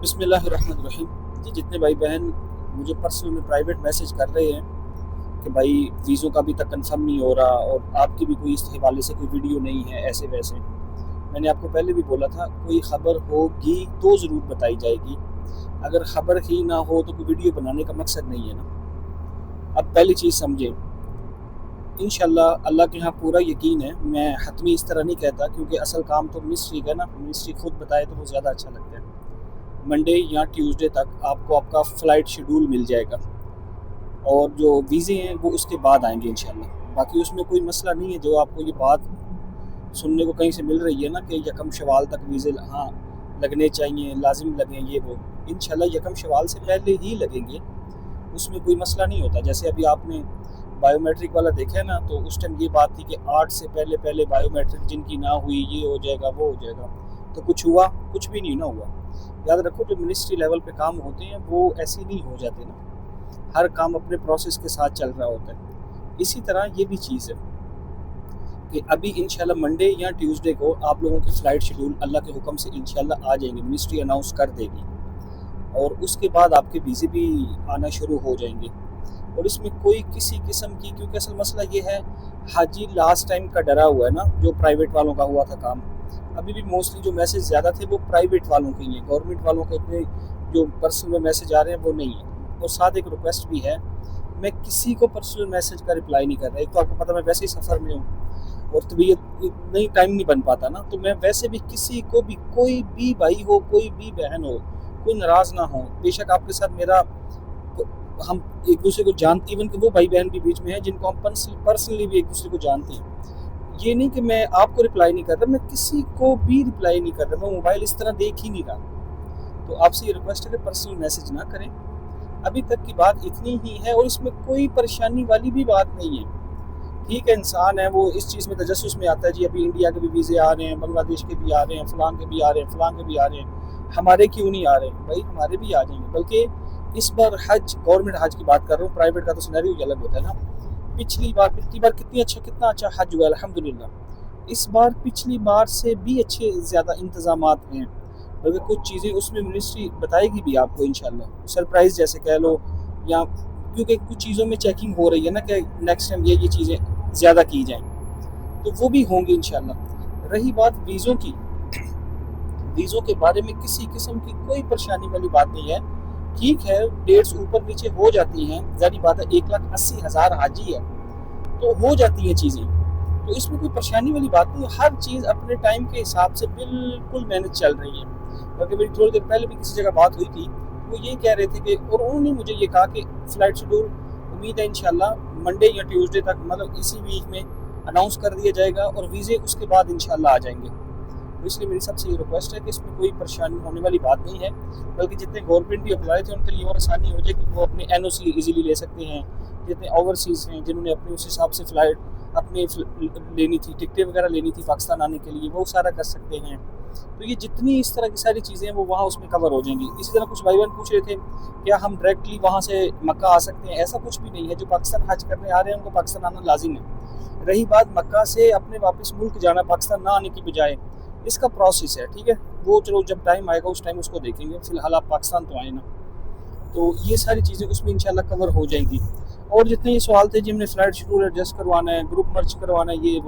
بسم اللہ الرحمن الرحیم. جی جتنے بھائی بہن مجھے پرسنل میں پرائیویٹ میسج کر رہے ہیں کہ بھائی ویزوں کا ابھی تک کنفرم نہیں ہو رہا اور آپ کی بھی کوئی اس حوالے سے کوئی ویڈیو نہیں ہے ایسے ویسے، میں نے آپ کو پہلے بھی بولا تھا کوئی خبر ہوگی تو ضرور بتائی جائے گی. اگر خبر ہی نہ ہو تو کوئی ویڈیو بنانے کا مقصد نہیں ہے نا. اب پہلی چیز سمجھیں، انشاءاللہ اللہ کے ہاں پورا یقین ہے. میں حتمی اس طرح نہیں کہتا کیونکہ اصل کام تو منسٹری کا نا، منسٹری خود بتائے تو وہ زیادہ اچھا لگتا ہے. منڈے یا ٹیوزڈے تک آپ کو آپ کا فلائٹ شیڈول مل جائے گا اور جو ویزے ہیں وہ اس کے بعد آئیں گے انشاءاللہ. باقی اس میں کوئی مسئلہ نہیں ہے. جو آپ کو یہ بات سننے کو کہیں سے مل رہی ہے نا کہ یکم شوال تک ویزے لگنے چاہیے، لازم لگیں، یہ وہ انشاءاللہ یکم شوال سے پہلے ہی لگیں گے. اس میں کوئی مسئلہ نہیں ہوتا. جیسے ابھی آپ نے بائیو میٹرک والا دیکھا ہے نا، تو اس ٹائم یہ بات تھی کہ 8 سے پہلے بائیو میٹرک جن کی نہ ہوئی یہ ہو جائے گا وہ ہو جائے گا. تو کچھ ہوا؟ کچھ بھی نہیں نہ ہوا. یاد رکھو جو منسٹری لیول پہ کام ہوتے ہیں وہ ایسے نہیں ہو جاتے نا، ہر کام اپنے پروسیس کے ساتھ چل رہا ہوتا ہے. اسی طرح یہ بھی چیز ہے کہ ابھی انشاءاللہ منڈے یا ٹیوزڈے کو آپ لوگوں کے فلائٹ شیڈول اللہ کے حکم سے انشاءاللہ آ جائیں گے. منسٹری اناؤنس کر دے گی اور اس کے بعد آپ کے ویزے بھی آنا شروع ہو جائیں گے. اور اس میں کوئی کسی قسم کی، کیونکہ اصل مسئلہ یہ ہے حاجی لاسٹ ٹائم کا ڈرا ہوا ہے نا، جو پرائیویٹ والوں کا ہوا تھا کام. ابھی بھی موسٹلی جو میسج زیادہ تھے وہ پرائیویٹ والوں کے ہی ہیں، گورنمنٹ والوں کے اتنے جو پرسنل میں میسج آ رہے ہیں وہ نہیں ہیں. اور ساتھ ایک ریکویسٹ بھی ہے، میں کسی کو پرسنل میسج کا رپلائی نہیں کر رہا. ایک تو آپ کو پتہ میں ویسے ہی سفر میں ہوں اور طبیعت نہیں، ٹائم نہیں بن پاتا نا، تو میں ویسے بھی کسی کو بھی، کوئی بھی بھائی ہو کوئی بھی بہن ہو، کوئی ناراض نہ ہو. بے شک آپ کے ساتھ میرا، ہم ایک دوسرے کو جانتے، ایون کہ وہ بھائی بہن بھی بیچ میں ہیں جن کو ہم پرسنلی بھی ایک دوسرے کو جانتے ہیں. یہ نہیں کہ میں آپ کو رپلائی نہیں کر رہا، میں کسی کو بھی رپلائی نہیں کر رہا، میں موبائل اس طرح دیکھ ہی نہیں رہا. تو آپ سے یہ ریکویسٹ ہے کہ پرسنل میسج نہ کریں. ابھی تک کی بات اتنی ہی ہے اور اس میں کوئی پریشانی والی بھی بات نہیں ہے. ٹھیک ہے، انسان ہے وہ اس چیز میں تجسس میں آتا ہے، جی ابھی انڈیا کے بھی ویزے آ رہے ہیں، بنگلہ دیش کے بھی آ رہے ہیں، فلان کے بھی آ رہے ہیں، فلان کے بھی آ رہے ہیں، ہمارے کیوں نہیں آ رہے ہیں؟ بھائی ہمارے بھی آ جائیں گے. بلکہ اس بار حج، گورنمنٹ حج کی بات کر رہا ہوں، پرائیویٹ کا تو سینیریو ہی الگ ہوتا ہے نا. پچھلی بار کتنا اچھا حج ہوا الحمدللہ. اس بار پچھلی بار سے بھی اچھے زیادہ انتظامات ہیں. بلکہ کچھ چیزیں اس میں منسٹری بتائے گی بھی آپ کو انشاءاللہ، سرپرائز جیسے کہہ لو، یا کیونکہ کچھ چیزوں میں چیکنگ ہو رہی ہے نا کہ نیکسٹ ٹائم یہ چیزیں زیادہ کی جائیں، تو وہ بھی ہوں گی انشاءاللہ. رہی بات ویزوں کی، ویزوں کے بارے میں کسی قسم کی کوئی پریشانی والی بات نہیں ہے. ٹھیک ہے ڈیٹس اوپر نیچے ہو جاتی ہیں، ظاہری بات ہے 1,80,000 حاجی ہے تو ہو جاتی ہیں چیزیں، تو اس میں کوئی پریشانی والی بات نہیں ہے. ہر چیز اپنے ٹائم کے حساب سے بالکل مینج چل رہی ہے. بلکہ میری تھوڑی دیر پہلے بھی کسی جگہ بات ہوئی تھی، وہ یہ کہہ رہے تھے کہ، اور انہوں نے مجھے یہ کہا کہ فلائٹ شیڈول امید ہے انشاءاللہ منڈے یا ٹیوزڈے تک، مطلب اسی ویک میں اناؤنس کر دیا جائے گا اور ویزے اس کے بعد انشاءاللہ آ جائیں گے. اس لیے میری سب سے یہ ریکویسٹ ہے کہ اس میں کوئی پریشانی ہونے والی بات نہیں ہے. بلکہ جتنے گورنمنٹ بھی اپلائی تھے ان کے لیے اور آسانی ہو جائے کہ وہ اپنے این او سی ایزیلی لے سکتے ہیں. جتنے اوورسیز ہیں جنہوں نے اپنے اس حساب سے فلائٹ اپنے لینی تھی، ٹکٹیں وغیرہ لینی تھی پاکستان آنے کے لیے، وہ سارا کر سکتے ہیں. تو یہ جتنی اس طرح کی ساری چیزیں ہیں وہ وہاں اس میں کور ہو جائیں گی. اسی طرح کچھ بھائی بہن پوچھ رہے تھے کیا ہم ڈائریکٹلی وہاں سے مکہ آ سکتے ہیں؟ ایسا کچھ بھی نہیں ہے. جو پاکستان حج کرنے آ رہے ہیں ان کو پاکستان آنا لازم ہے. رہی بات مکہ سے اپنے واپس ملک جانا، پاکستان نہ آنے کی بجائے، اس کا پروسیس ہے. ٹھیک ہے، وہ چلو جب ٹائم آئے گا اس ٹائم اس کو دیکھیں گے. فی الحال آپ پاکستان تو آئے نا، تو یہ ساری چیزیں اس میں انشاءاللہ کور ہو جائیں گی. اور جتنے یہ سوال تھے جن نے فلائٹ شیڈول ایڈجسٹ کروانا ہے، گروپ مرچ کروانا ہے،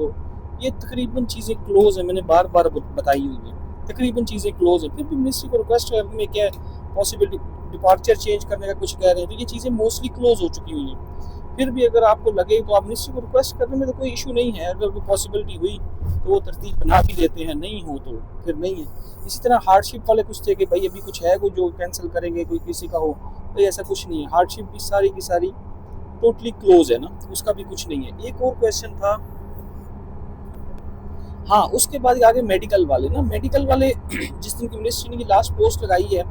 یہ تقریباً چیزیں کلوز ہیں. میں نے بار بار بتائی ہوئی ہیں، تقریباً چیزیں کلوز ہیں. پھر بھی منسٹری کو ریکویسٹ ہے میں کیا پاسبلٹی ڈپارچر چینج کرنے کا کچھ کہہ رہے ہیں، تو یہ چیزیں موسٹلی کلوز ہو چکی ہوئی ہیں. پھر بھی اگر آپ کو لگے تو آپ منسٹری کو ریکویسٹ کرنے میں تو کوئی ایشو نہیں ہے. اگر کوئی پاسبلٹی ہوئی تو وہ ترتیب بنا بھی دیتے ہیں، نہیں ہو تو پھر نہیں ہے. اسی طرح ہارڈ شپ والے کچھ تھے کہ بھائی ابھی کچھ ہے کوئی جو کینسل کریں گے، کوئی کسی کا ہو، بھائی ایسا کچھ نہیں ہے. ہارڈ شپ بھی ساری کی ساری ٹوٹلی کلوز ہے نا، اس کا بھی کچھ نہیں ہے. ایک اور کویشچن تھا، ہاں اس کے بعد آگے میڈیکل والے نا، میڈیکل والے جس دن کی منسٹری نے یہ لاسٹ پوسٹ لگائی ہے،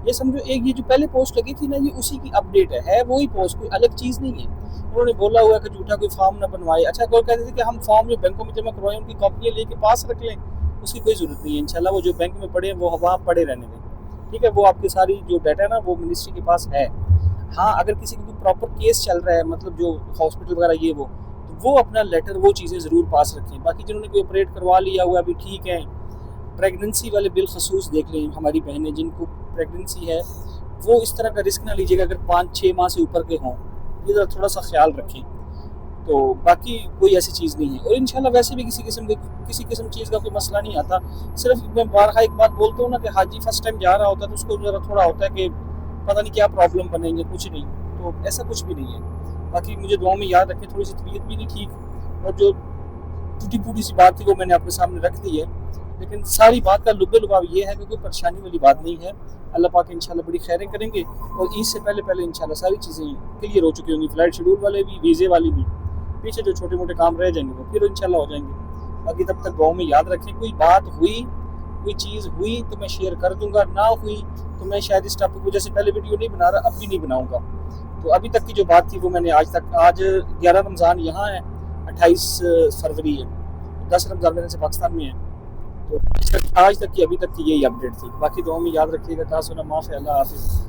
یہ سمجھو ایک یہ جو پہلے پوسٹ لگی تھی نا، یہ اسی کی اپڈیٹ ہے وہی پوسٹ، کوئی الگ چیز نہیں ہے. انہوں نے بولا ہوا ہے کہ جھوٹا کوئی فارم نہ بنوائے. اچھا کوئی کہتے تھے کہ ہم فارم جو بینکوں میں جمع کروائیں ان کی کاپیاں لے کے پاس رکھ لیں، اس کی کوئی ضرورت نہیں ہے. انشاءاللہ وہ جو بینک میں پڑے ہیں وہ وہاں پڑے رہنے دیں. ٹھیک ہے، وہ آپ کی ساری جو ڈیٹا ہے نا وہ منسٹری کے پاس ہے. ہاں اگر کسی کا کوئی پراپر کیس چل رہا ہے، مطلب جو ہاسپٹل وغیرہ یہ وہ اپنا لیٹر وہ چیزیں ضرور پاس رکھیں. باقی جنہوں نے کوئی آپریٹ کروا لیا ہوا ابھی ٹھیک ہے، پریگننسی والے بالخصوص دیکھ لیں، ہماری بہنیں جن کو پریگننسی ہے وہ اس طرح کا رسک نہ لیجیے گا اگر 5-6 ماہ سے اوپر کے ہوں، یہ ذرا تھوڑا سا خیال رکھیں. تو باقی کوئی ایسی چیز نہیں ہے. اور انشاءاللہ ویسے بھی کسی قسم چیز کا کوئی مسئلہ نہیں آتا. صرف میں بارہا ایک بات بولتا ہوں نا کہ حاجی فرسٹ ٹائم جا رہا ہوتا ہے تو اس کو ذرا تھوڑا ہوتا ہے کہ پتہ نہیں کیا پرابلم بنیں گے، کچھ نہیں. تو ایسا کچھ بھی نہیں ہے. باقی مجھے دعاؤں میں یاد رکھیں، تھوڑی سی طبیعت بھی نہیں ٹھیک، اور جو ٹوٹی پوٹی سی بات تھی وہ میں نے آپ کے سامنے رکھ دی ہے، لیکن ساری بات کا لب لباب یہ ہے کہ کوئی پریشانی والی بات نہیں ہے. اللہ پاک انشاءاللہ بڑی خیریں کریں گے، اور عید سے پہلے انشاءاللہ ساری چیزیں کلیئر ہو چکی ہوں گی. فلائٹ شیڈول والے بھی، ویزے والی بھی، پیچھے جو چھوٹے موٹے کام رہ جائیں گے وہ پھر انشاءاللہ ہو جائیں گے. باقی تب تک دعاؤں میں یاد رکھیں. کوئی بات ہوئی، کوئی چیز ہوئی تو میں شیئر کر دوں گا، نہ ہوئی تو میں شاید اس ٹاپک کو جیسے پہلے ویڈیو نہیں بنا رہا اب بھی نہیں بناؤں گا. تو ابھی تک کی جو بات تھی وہ میں نے آج 11 رمضان یہاں ہے، 28 فروری ہے، 10 رمضان میرے سے پاکستان میں ہے. تو آج تک کی ابھی تک کی یہی اپڈیٹ تھی. باقی دعاؤں میں یاد رکھیے گا. تاسو نہ معاف ہے. اللہ حافظ.